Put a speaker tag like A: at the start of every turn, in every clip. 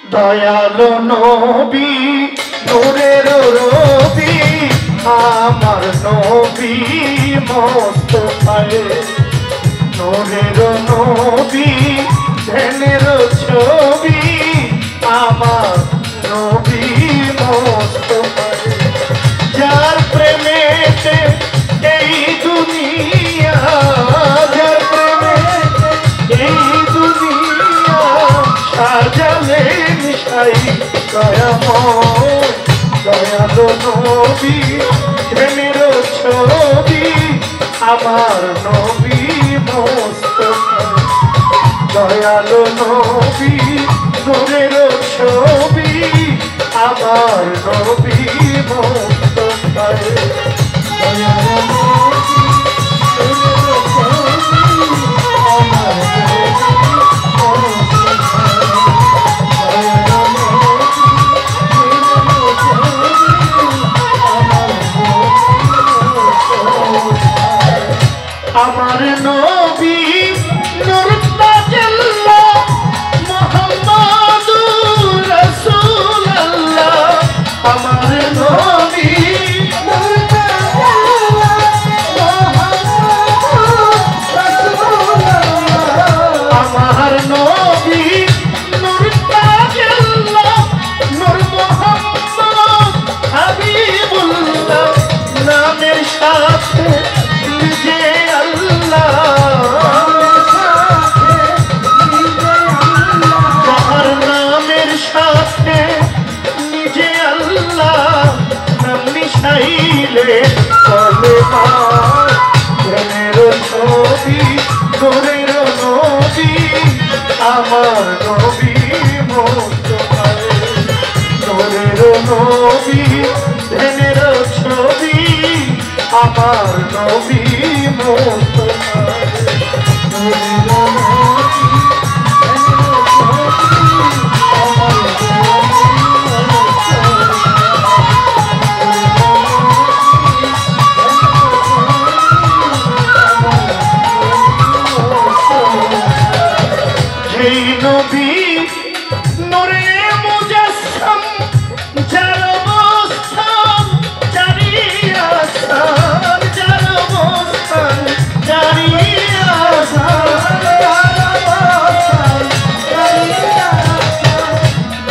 A: দয়ালো নবী নূরের রবি আমার নবী মোস্তফায়ে নূরের নবী ধ্যানের ছবি আমার নবী মোস্তফায়ে যার প্রেমেতে এই দুনিয়া যার প্রেমেতে এই দুনিয়া সাজালেন সাই দয়াময় দয়ালো নবী ধ্যানের ছবি আমার নবী মোস্তফায়ে দয়ালো নবী নূরের ছবি আমার নবী মোস্তফায়ে দয়ালো নবী নূরের ছবি আমার আমার নবী নূর তাজাল্লাহ মুহাম্মাদুর রাসূলুল্লাহ আমার নবী নূর তাজাল্লাহ মুহাম্মাদুর রাসূলুল্লাহ আমার নবী নূর তাজাল্লাহ নূর মুহাম্মদ হাবিবুল্লাহ নামের সাথে নিজে যাহার নামের সাথে নিজে আল্লাহ নাম মিশাইলে কলেমা ধ্যানের ছবি নূরের নবী আমার নবী মোস্তফায়ে নূরের নবী ধ্যানের ছবি আমার নবী মোস্তফায়ে নূরের নবী যেই নবী নূরে মুজাসসাম যার অবস্থান জারি আসান যার অবস্থান জারি আসান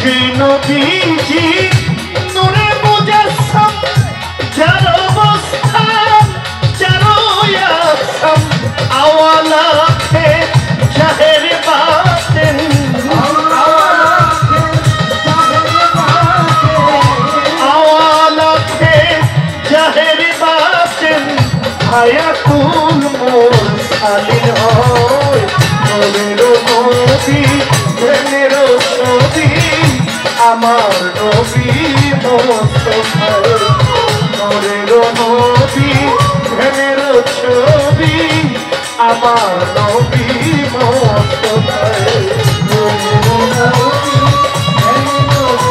A: যেই নবীজি নূরে মুজাসসাম যার অবস্থান যার আসান আওয়ালাতে জাহের বাতেন আওয়ালাতে জাহের বাতেন হায়াতুল মুরসালিন হয় নূরের নবী ধ্যানের ছবি আমার নবী মোস্তফায়ে নূরের নবী ধ্যানের ছবি আমার নবী মোস্তফায়ে নূরের নবী ধ্যানের ছবি আমার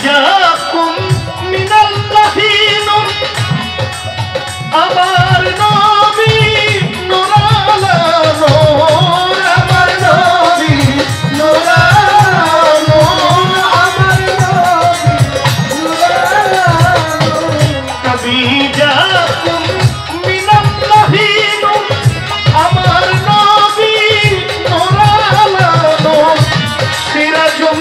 A: যাকুম মিনাল্লাহি নূর আমার নবী নূর আলা নূর আমার নবী নূর আলা নূর আমার নবী নূর আলা নূর কবি যাকুম মিনাল্লাহি নূর আমার নবী নূর আলা নূর সিরাজুম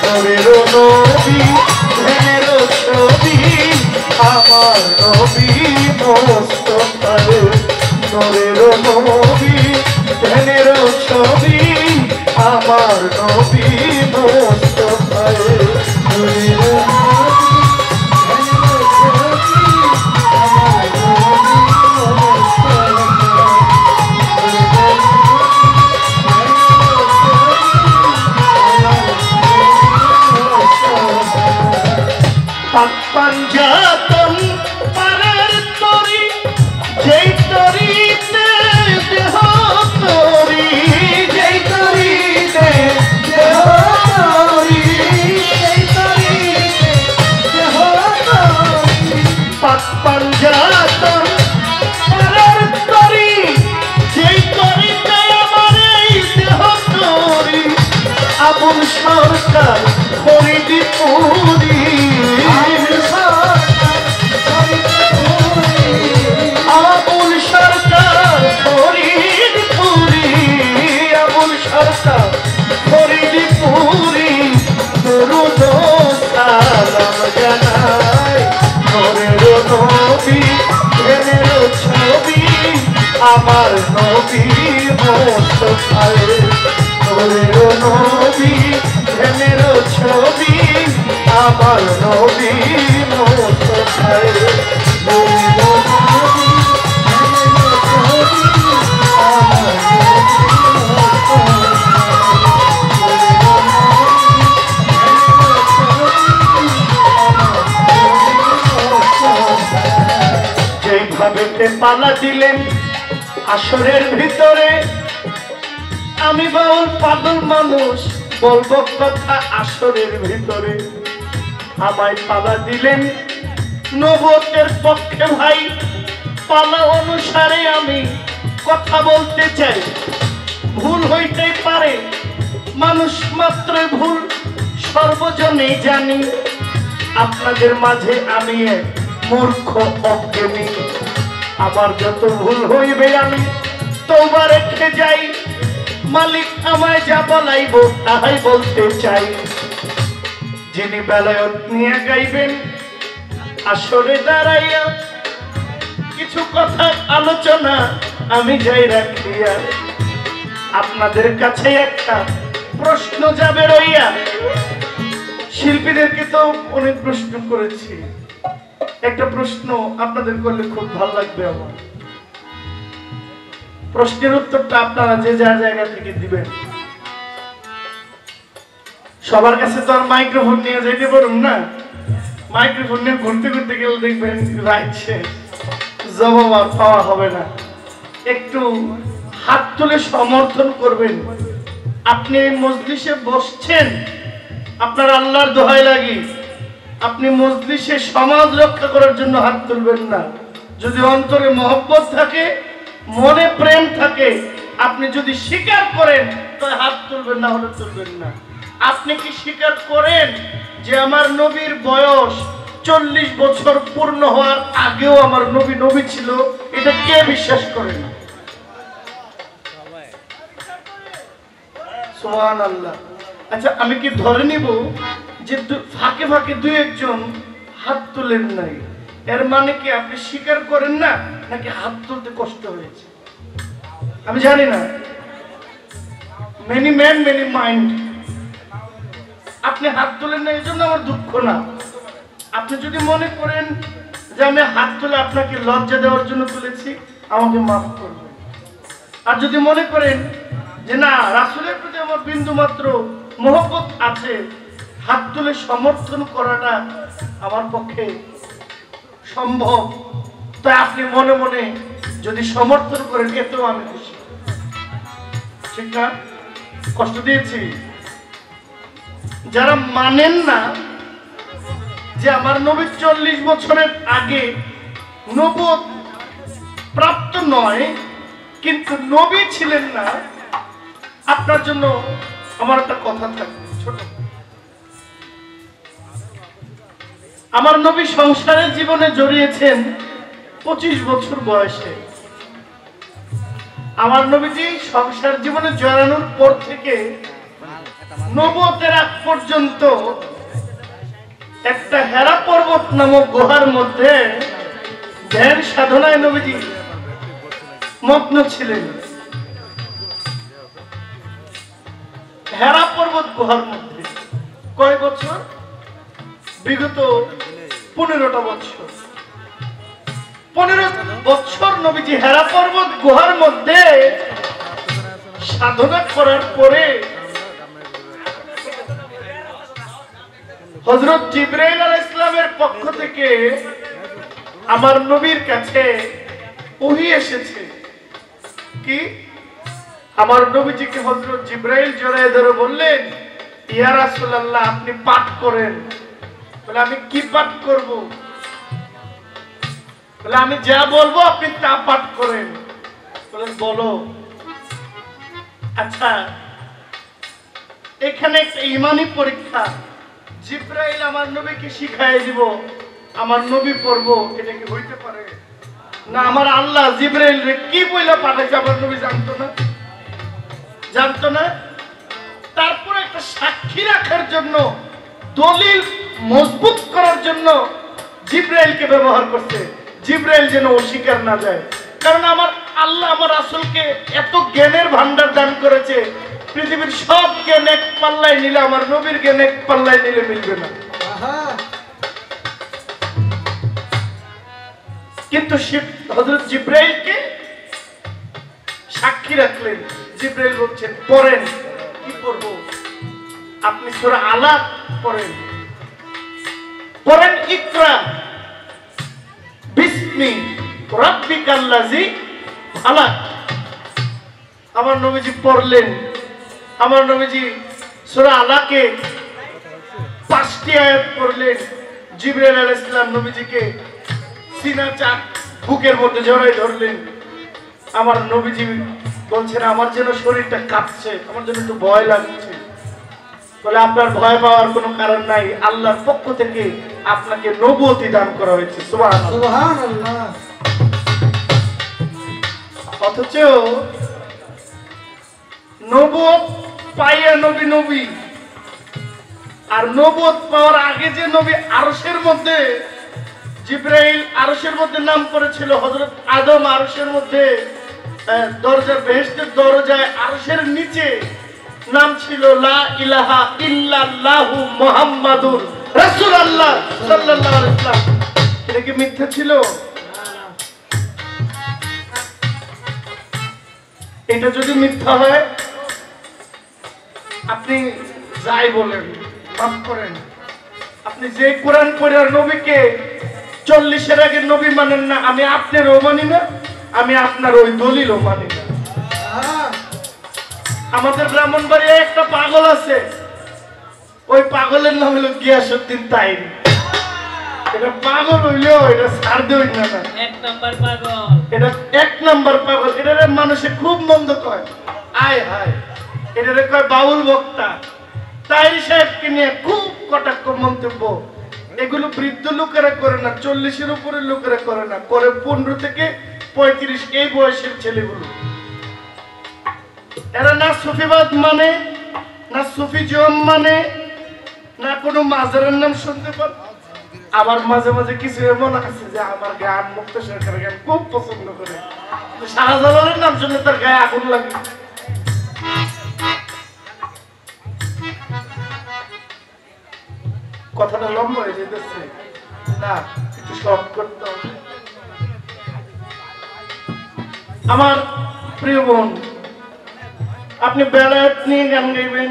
A: নূরের নবী ধ্যানের ছবি আমার নবী মোস্তফায়ে নূরের নবী ধ্যানের ছবি আমার নবী মোস্তফায়ে নূরের নবী ধ্যানের ছবি আমার নবী মোস্তফায়ে পাক পাঞ্জাতন পারের তরি যেই তরিতে দেহ তরি যেই তরিতে দেহ তরি যেই তরিতে দেহ তরি পাক পাঞ্জাতন পারের তরি যেই তরিতে আমার এই দেহ তরি আবুল সরকার ফরিদপুরি আবুল সরকার ফরিদপুরি আবুল সরকার ফরিদপুরি দরুদ সালাম জানাই নূরের নবী প্রেমের ছবি আমার নবী মুস্তাফার নূরের নবী প্রেমের ছবি আমার নবী মুস্তাফার নূরের নবী প্রেমের ছবি আমার যেইভাবে পালা দিলেন আসরের ভিতরে আমি বাউল পাগল মানুষ বলবো কথা আসরের ভিতরে আমায় পালা দিলেন নবুয়তের পক্ষে ভাই পালা অনুসারে আমি কথা বলতে চাই ভুল হইতে পারে মানুষ মাত্র ভুল সর্বজনেই জানি আপনাদের মাঝে আমি এক মূর্খ অজ্ঞানী আমার যত ভুল হইবে আমি তওবা রেখে যাই মালিক আমায় যা বলাইব তাহাই বলতে চাই যিনি বেলায়ত নিয়ে গাইবেন আসরে দাঁড়াইয়া কিছু কথা আলোচনা আমি যাই রাখিয়া আপনাদের কাছে একটা প্রশ্ন যাবে রইয়া শিল্পীদেরকে তো অনেক প্রশ্ন করেছি একটা প্রশ্ন আপনাদের করলে খুব ভালো লাগবে আমার প্রশ্নের উত্তরটা আপনারা যে যার জায়গা থেকে দিবেন সবার কাছে তো আর মাইক্রোফোন নিয়ে যেতে পারুন না মাইক্রোফোন নিয়ে ঘুরতে ঘুরতে গেলে দেখবেন রাইছে জবাব আর পাওয়া হবে না একটু হাত তুলে সমর্থন করবেন আপনি এই মজলিসে বসছেন আপনার আল্লাহর দোহাই লাগি আপনি মজলিসে সমাজ রক্ষা করার জন্য হাত তুলবেন না যদি অন্তরে মহব্বত থাকে মনে প্রেম থাকে আপনি যদি স্বীকার করেন তাহলে হাত তুলবেন না হলে তুলবেন না আপনি কি স্বীকার করেন যে আমার নবীর বয়স 40 বছর পূর্ণ হওয়ার আগেও আমার নবী নবী ছিল এটা কে বিশ্বাস করে না সুবহানাল্লাহ আচ্ছা আমি কি ধরে নিব যে ফাঁকে ফাঁকে দুই একজন হাত তুলেন নাই এর মানে কি আপনি স্বীকার করেন না নাকি হাত তুলতে কষ্ট হয়েছে আমি জানি না মেনি ম্যান মেনি মাইন্ড আপনি হাত তুলেন না এই জন্য আমার দুঃখ না আপনি যদি মনে করেন যে আমি হাত তুলে আপনাকে লজ্জা দেওয়ার জন্য তুলেছি আমাকে মাফ করবেন আর যদি মনে করেন যে না রাসূলের প্রতি আমার বিন্দু মাত্র মহব্বত আছে হাত তুলে সমর্থন করাটা আমার পক্ষে সম্ভব তাই আপনি মনে মনে যদি সমর্থন করেন এতেও আমি খুশি ঠিক না কষ্ট দিয়েছি যারা মানেন না যে আমার নবী 40 বছরের আগে নবুয়ত প্রাপ্ত নয় কিন্তু নবী ছিলেন না আপনার জন্য আমার একটা কথা থাকবে ছোট আমার নবী সংসারের জীবনে জড়িয়েছেন 25 বছর বয়সে আমার নবীজি সংসার জীবনে জড়ানোর পর থেকে নবুয়তের আগ পর্যন্ত একটা হেরা পর্বত নামক গুহার মধ্যে ধ্যান সাধনায় নবীজি মগ্ন ছিলেন হেরা পর্বত গুহার মধ্যে কয় বছর বিগত 15টা বছর 15 বছর নবীজি হেরা পর্বত গুহার মধ্যে সাধনা করার পরে হযরত জিবরাইল আলাইহিস সালামের পক্ষ থেকে আমার নবীর কাছে ওহী এসেছে। কি? আমার নবীজিকে হযরত জিবরাইল জড়ায়ে ধরে বললেন, ইয়া রাসূলুল্লাহ, আপনি পাঠ করেন। বলে, আমি কি পাঠ করব? বলে, আমি যা বলবো আপনি তা পাঠ করেন। বলেন, বলো। আচ্ছা, এখানে একটা ঈমানি পরীক্ষা। জিবরাইল আমার নবীকে শিখাই দিব, আমার নবী পড়বো, এটা কি হইতে পারে? না, আমার আল্লাহ জিবরাইল রে কি বইলা পাঠাইছে আমার নবী জানতো না? জানতো না? তারপর একটা সাক্ষী রাখার জন্য, দলিল মজবুত করার জন্য জিবরাইলকে ব্যবহার করছে, জিবরাইল যেন অস্বীকার না যায়। কারণ আমার আল্লাহ আমার রাসূলকে এত জ্ঞানের ভান্ডার দান করেছে, পৃথিবীর সব জ্ঞান এক পাল্লায় নিলে আমার নবীর জ্ঞান এক পাল্লায় নিলে মিলবে না। কিন্তু হযরত জিবরাইলকে সাক্ষী রাখলেন। জিবরাইল বলছেন, পড়েন। কি পড়ব? আপনি সূরা আলাক পড়েন। পড়েন, ইকরা বিসমি রাব্বিকাল্লাযী খালাক। আমার নবীজি পড়লেন। আমার নবীজি সূরা আলাকে 5টি আয়াত পড়লেন। জিবরাইল আলাইহিস সালাম নবীজিকে সিনা চাক বুকের মধ্যে জড়াই ধরলেন। আমার নবীজি বলছেন, আমার যেন শরীরটা কাঁপছে, আমার যেন একটু ভয় লাগছে। বলে, আপনার ভয় পাওয়ার কোনো কারণ নাই, আল্লাহর পক্ষ থেকে আপনাকে নবুয়তি দান করা হয়েছে। সুবহানাল্লাহ। অথচ নবুয়ত পাইয়া নবী নবী, আর নবুয়ত পাওয়ার আগে যে নবী আরশের মধ্যে, জিবরাইল আরশের মধ্যে নাম করেছিল, হযরত আদম আরশের মধ্যে দরজা, বেহেশতের দরজায় আরশের নিচে নাম ছিল লা ইলাহা ইল্লাল্লাহু মুহাম্মাদুর রাসূলুল্লাহ সাল্লাল্লাহু আলাইহি ওয়াসাল্লাম। এটা কি মিথ্যা ছিল? এটা যদি মিথ্যা হয়, আপনি যাই বলেন, মাফ করেন, আপনি যে কোরআন পড়ার নবীকে 40-এর আগে নবী মানেন না, আমি আপনারও মানি না, আমি আপনার ওই দলিলও মানি না। আমাদের ব্রাহ্মণবাড়িয়ায় একটা পাগল আছে, ওই পাগলের নাম হলো গিয়াসউদ্দিন তাইরি। এটা পাগল হইলেও এটা ছাড় দেই না। এক নাম্বার পাগল, এটা 1 নাম্বার পাগল। এটারে মানুষে খুব মন্দ কয়, আয় হায়, এটারে কয় বাউল বক্তা। তাইরি সাহেবকে নিয়ে খুব কটাক্ষ মন্তব্য। এগুলো বৃদ্ধ লোকেরা করে না, 40-এর উপরের লোকেরা করে না, করে 15 থেকে 35 এই বয়সের ছেলেগুলো। এরা না সুফিবাদ মানে, না সুফিজম মানে, না কোনো মাজারের নাম শুনতে পান। আবার মাঝে মাঝে কিছু এমন আছে যে আমার গান, মুক্ত সরকারের গান খুব পছন্দ করে, শাহজালালের নাম শুনলে তার গায়ে আগুন লাগে। কথাটা লম্বা হয়ে যেতেছে না, একটু শর্ট করতে হবে। আমার প্রিয় বোন, আপনি বেলায়েত নিয়ে গান গাইবেন,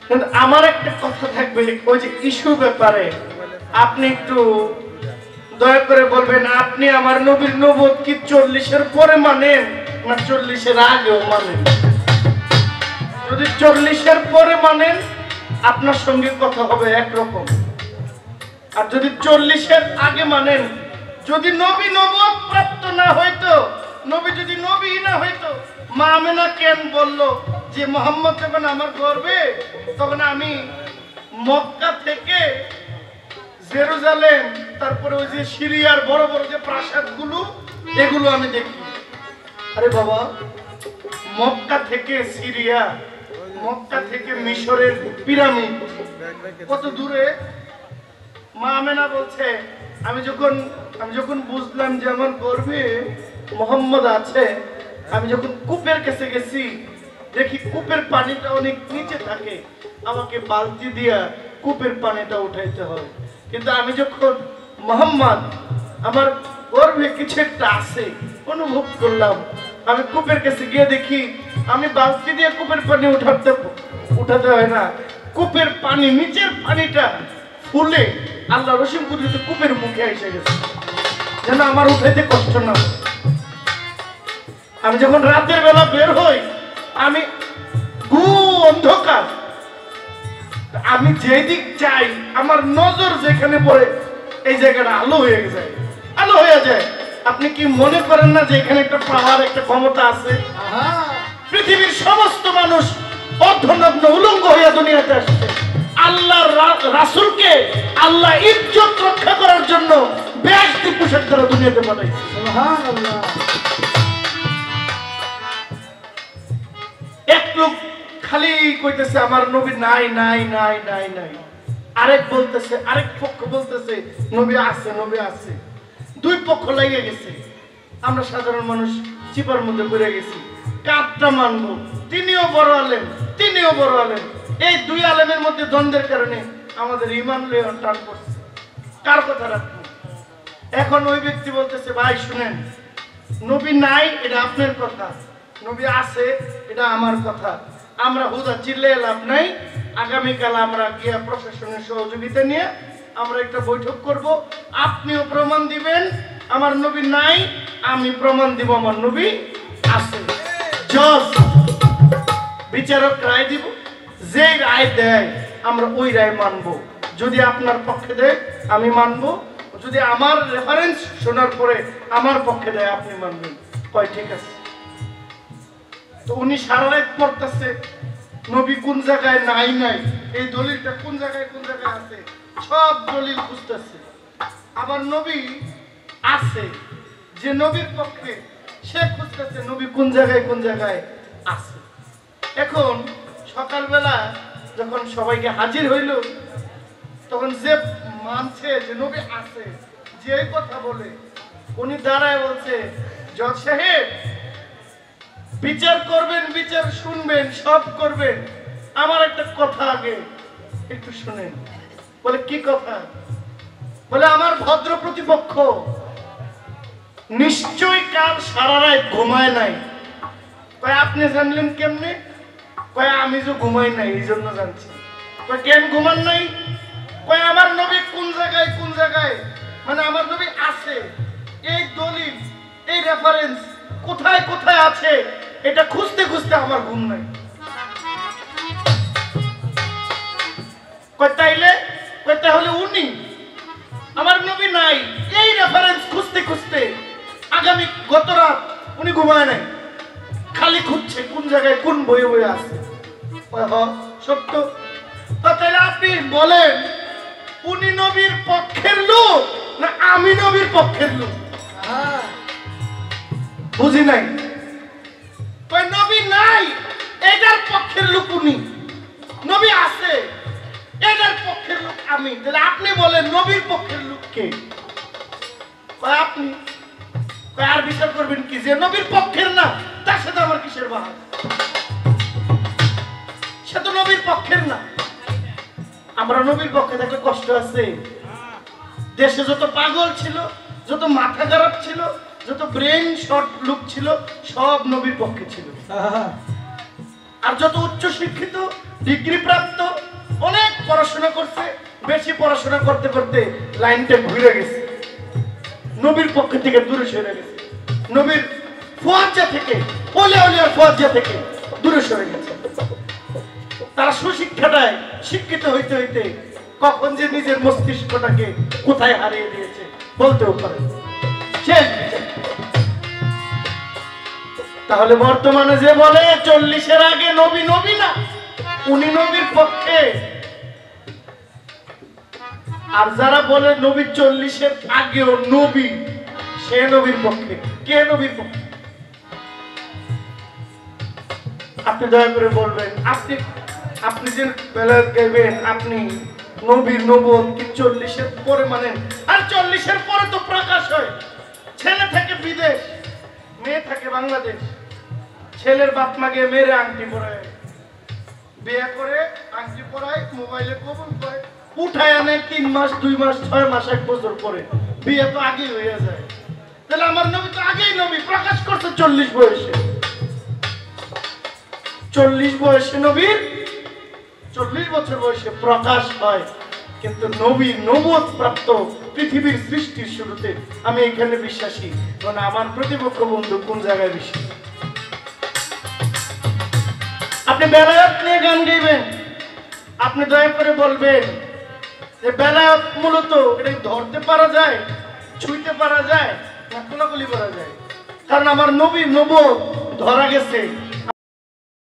A: কিন্তু আমার একটা কথা থাকবে, ওই যে ইস্যু ব্যাপারে আপনি একটু দয়া করে বলবেন, আপনি আমার নবীর নবুয়ত কি 40-এর পরে মানেন না 40-এর আগেও মানেন? যদি 40-এর পরে মানেন, আপনার সঙ্গে কথা হবে একরকম। আর যদি 40-এর আগে মানেন, যদি নবী নবুয়ত প্রাপ্ত না হইতো, নবী যদি নবী না হইতো, মা আমেনা কেন বলল যে মুহাম্মদ যখন আমার গর্ভে, তখন আমি মক্কা থেকে জেরুজালেম, তারপরে ওই যে সিরিয়ার বড় বড় যে প্রাসাদগুলো, এগুলো আমি দেখি। আরে বাবা, মক্কা থেকে সিরিয়া, মক্কা থেকে মিশরের পিরামিড কত দূরে। মা আমেনা বলছে, আমি যখন বুঝলাম যে আমার গর্ভে মুহাম্মদ আছে, আমি যখন কূপের কাছে গেছি, দেখি কূপের পানিটা অনেক নিচে থাকে, আমাকে বালতি দিয়া কূপের পানিটা উঠাইতে হয়। কিন্তু আমি যখন মুহাম্মদ আমার গর্ভে কিছু একটা আছে অনুভব করলাম, আমি কূপের কাছে গিয়ে দেখি আমি বালতি দিয়ে কূপের পানি উঠাতে হয় না, কূপের পানি, নিচের পানিটা ফুলে আল্লাহ রসিম কুদরতে কূপের মুখে এসে গেছে, যেন আমার উঠাইতে কষ্ট না। আমি যখন রাতের বেলা বের হই, আমি অন্ধকার, আমি যেদিক চাই আমার নজর যেখানে পড়ে এই জায়গাটা আলো হয়ে যায়, আলো হয়ে যায়। আপনি কি মনে করেন না যে এখানে একটা পাওয়ার, একটা ক্ষমতা আছে? পৃথিবীর সমস্ত মানুষ অর্ধনগ্ন উলঙ্গ হইয়া দুনিয়াতে আসছে। আল্লাহর রাসূলকে আল্লাহ ইজ্জত রক্ষা করার জন্য বেহেশতি পোশাক দ্বারা দুনিয়াতে পাঠাইছে। সুবহানাল্লাহ। এক লোক খালি কইতেছে আমার নবী নাই নাই নাই নাই নাই, আরেক বলতেছে, আরেক পক্ষ বলতেছে নবী আছে, নবী আছে। দুই পক্ষ লেগে গেছে। আমরা সাধারণ মানুষ চিপার মধ্যে পড়ে গেছি। কারটা মানবো? তিনিও বড় আলেম, তিনিও বড় আলেম। এই দুই আলেমের মধ্যে দ্বন্দ্বের কারণে আমাদের ঈমান লয়ে টান পড়ছে। কার কথা রাখবো? এখন ওই ব্যক্তি বলতেছে ভাই শুনেন, নবী নাই এটা আপনার কথা, নবী আছে এটা আমার কথা। আমরা হুদা চিল্লে লাভ নাই। আগামীকাল আমরা গিয়া প্রশাসনের সহযোগিতা নিয়ে আমরা একটা বৈঠক করব। আপনিও প্রমাণ দিবেন আমার নবী নাই, আমি প্রমাণ দিব আমার নবী আছে। জজ বিচারক রায় দিব, যে রায় দেয় আমরা ওই রায় মানব। যদি আপনার পক্ষে দেয় আমি মানব, যদি আমার রেফারেন্স শোনার পরে আমার পক্ষে দেয় আপনি মানবেন। কয় ঠিক আছে। তো উনি সারা রাত পড়তেছে নবী কোন জায়গায় নাই নাই, এই দলিলটা কোন জায়গায় কোন জায়গায় আছে, সব দলিল খুঁজতেছে। আবার নবী আছে, যে নবীর পক্ষে সে খুঁজতেছে নবী কোন জায়গায় কোন জায়গায় আছে। এখন সকালবেলা যখন সবাইকে হাজির হইল, তখন যে মানছে যে নবী আছে, যে কথা বলে, উনি দাঁড়ায় বলছে জজ সাহেব বিচার করবেন, বিচার শুনবেন, সব করবেন, আমার একটা কথা আগে একটু শুনেন। বলে কি কথা? বলে আমার ভদ্র প্রতিপক্ষ নিশ্চয়ই কাল সারা রাত ঘুমায় নাই। কয় আপনি জানলেন কেমনে? কয় আমি যে ঘুমাই নাই এই জন্য জানছি। কয় কেন ঘুমান নাই? কয় আমার নবী কোন জায়গায় কোন জায়গায়, মানে আমার নবী আছে, এই দলিল এই রেফারেন্স কোথায় কোথায় আছে এটা খুঁজতে খুঁজতে আমার ঘুম নাই। কয় তাইলে? কয় তাহলে উনি আমার নবী নাই, এই রেফারেন্স খুঁজতে খুঁজতে আগামী গত রাত উনি ঘুমায় নাই, খালি খুঁজছে কোন জায়গায় কোন বইয়ে বইয়ে আছে। সত্য। তাহলে আপনি বলেন উনি নবীর পক্ষের লোক না আমি নবীর পক্ষের লোক? বুঝি নাই। কয় নবী নাই এটার পক্ষের লোক উনি, নবী আছে এটার পক্ষের লোক আমি। তাহলে আপনি বলেন নবীর পক্ষের লোক কে? কয় আপনি। কয় আর বিচার করবেন কি? যে নবীর পক্ষের না তার সাথে আমার কিসের বাহার? সে তো নবীর পক্ষের না। আমরা নবীর পক্ষে থাকলে কষ্ট আছে। দেশে যত পাগল ছিল, যত মাথা খারাপ ছিল, যত ব্রেন শর্ট লোক ছিল, সব নবীর পক্ষে ছিল। আর যত উচ্চ শিক্ষিত, ডিগ্রি প্রাপ্ত, অনেক পড়াশোনা করছে, বেশি পড়াশোনা করতে করতে লাইনটা ঘুরে গেছে, নবীর পক্ষ থেকে দূরে সরে গেছে, নবীর ফুয়াজ্জা থেকে, ওলিয়া ওলিয়ার ফুয়াজ্জা থেকে দূরে সরে গেছে। তারা সুশিক্ষাটায় শিক্ষিত হইতে হইতে কখন যে নিজের মস্তিষ্কটাকে কোথায় হারিয়ে দিয়েছে বলতেও পারে। তাহলে বর্তমানে যে বলে 40-এর আগে নবী নবী না, উনি নবীর পক্ষে। আর যারা বলে নবী 40-এর আগেও নবী, সে নবীর পক্ষে। কে নবীর পক্ষে? আপনি দয়া করে বলবেন। আপনি যে বেলায় গাইবেন আপনি নবীর নবুয়ত কি 40-এর পরে মানেন? আর 40-এর পরে তো প্রকাশ হয়। ছেলে থাকে বিদেশ, মেয়ে থাকে বাংলাদেশ। ছেলের বাপ মাকে মেরে আংটি পরায়, বিয়ে করে আংটি পরায়, মোবাইলে কবুল করে, উঠায় আনে 3 মাস 2 মাস 6 মাস 1 বছর পরে। বিয়ে তো আগেই হয়ে যায়। তাহলে আমার নবী তো আগেই নবী প্রকাশ করছে 40 বয়সে। 40 বয়সে নবীর 40 বছর বয়সে প্রকাশ হয়, কিন্তু নবী নবুয়ত প্রাপ্ত পৃথিবীর সৃষ্টির শুরুতে। আমি এখানে বিশ্বাসী, মানে আমার প্রতিপক্ষ বন্ধু কোন জায়গায় বিশ্বাসী? আপনি বেলায়েত নিয়ে গান গাইবেন, আপনি দয়া করে বলবেন যে বেলায়েত মূলত এটা ধরতে পারা যায়, ছুঁইতে পারা যায় না কোলাকুলি করা যায়? কারণ আমার নবী নবুয়ত ধরা গেছে